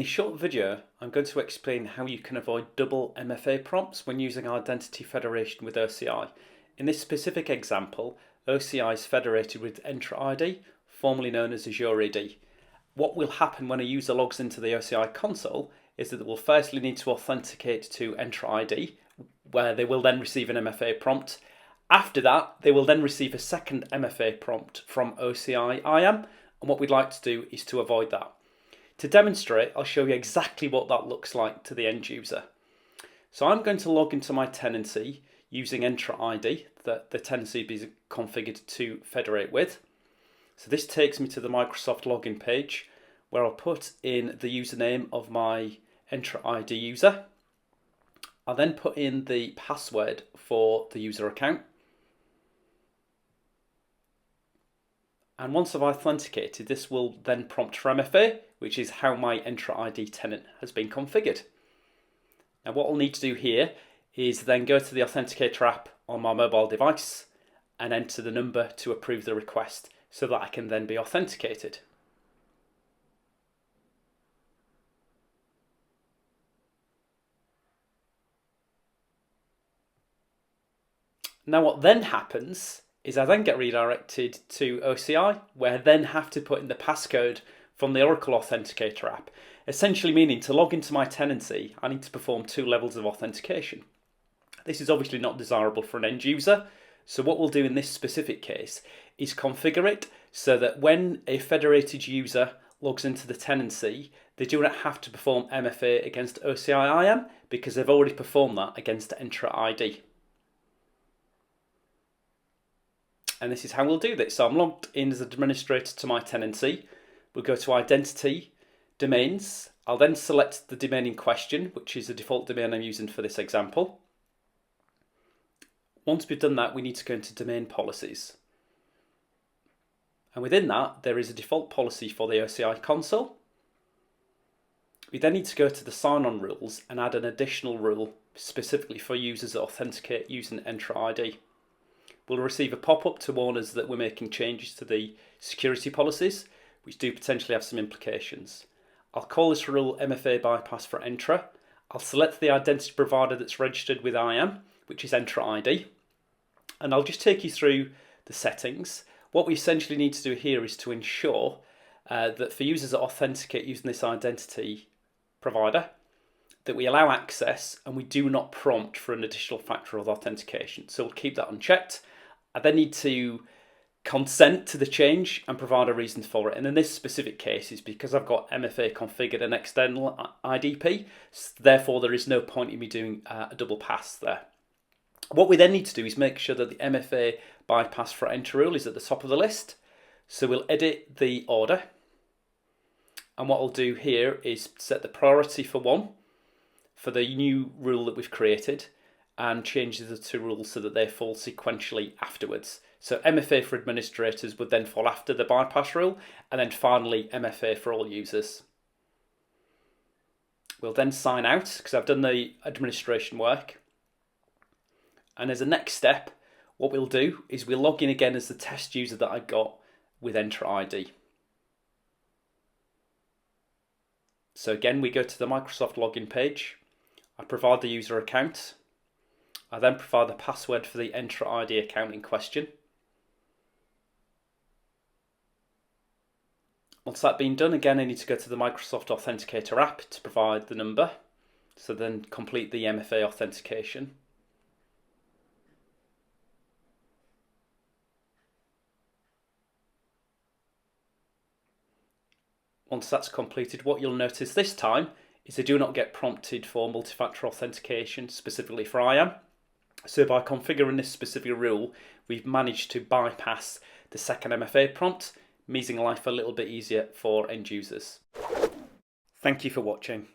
this short video, I'm going to explain how you can avoid double MFA prompts when using identity federation with OCI. In this specific example, OCI is federated with Entra ID, formerly known as Azure AD. What will happen when a user logs into the OCI console is that they will firstly need to authenticate to Entra ID, where they will then receive an MFA prompt. After that, they will then receive a second MFA prompt from OCI IAM, and what we'd like to do is to avoid that. To demonstrate, I'll show you exactly what that looks like to the end user. So I'm going to log into my tenancy using Entra ID that the tenancy is configured to federate with. So this takes me to the Microsoft login page where I'll put in the username of my Entra ID user. I'll then put in the password for the user account. And once I've authenticated, this will then prompt for MFA, which is how my Entra ID tenant has been configured. Now what I'll need to do here is then go to the Authenticator app on my mobile device and enter the number to approve the request so that I can then be authenticated. Now what then happens is I then get redirected to OCI, where I then have to put in the passcode from the Oracle Authenticator app, essentially meaning to log into my tenancy, I need to perform 2 levels of authentication. This is obviously not desirable for an end user, so what we'll do in this specific case is configure it so that when a federated user logs into the tenancy, they do not have to perform MFA against OCI IAM because they've already performed that against Entra ID. And this is how we'll do this. So I'm logged in as an administrator to my tenancy. We'll go to Identity, Domains. I'll then select the domain in question, which is the default domain I'm using for this example. Once we've done that, we need to go into Domain Policies. And within that, there is a default policy for the OCI console. We then need to go to the sign-on rules and add an additional rule specifically for users that authenticate using Entra ID. We'll receive a pop-up to warn us that we're making changes to the security policies, which do potentially have some implications. I'll call this rule MFA bypass for Entra. I'll select the identity provider that's registered with IAM, which is Entra ID. And I'll just take you through the settings. What we essentially need to do here is to ensure that for users that authenticate using this identity provider, that we allow access and we do not prompt for an additional factor of authentication. So we'll keep that unchecked. I then need to consent to the change and provide a reason for it. And in this specific case is because I've got MFA configured an external IDP, therefore there is no point in me doing a double pass there. What we then need to do is make sure that the MFA bypass for Entra rule is at the top of the list. So we'll edit the order. And what I'll do here is set the priority for 1 for the new rule that we've created and change the 2 rules so that they fall sequentially afterwards. So MFA for administrators would then fall after the bypass rule, and then finally MFA for all users. We'll then sign out because I've done the administration work. And as a next step, what we'll do is we'll log in again as the test user that I got with Entra ID. So again, we go to the Microsoft login page. I provide the user account. I then provide the password for the Entra ID account in question. Once that's been done, again, I need to go to the Microsoft Authenticator app to provide the number. So then complete the MFA authentication. Once that's completed, what you'll notice this time is they do not get prompted for multi-factor authentication specifically for IAM. So by configuring this specific rule, we've managed to bypass the second MFA prompt, making life a little bit easier for end users. Thank you for watching.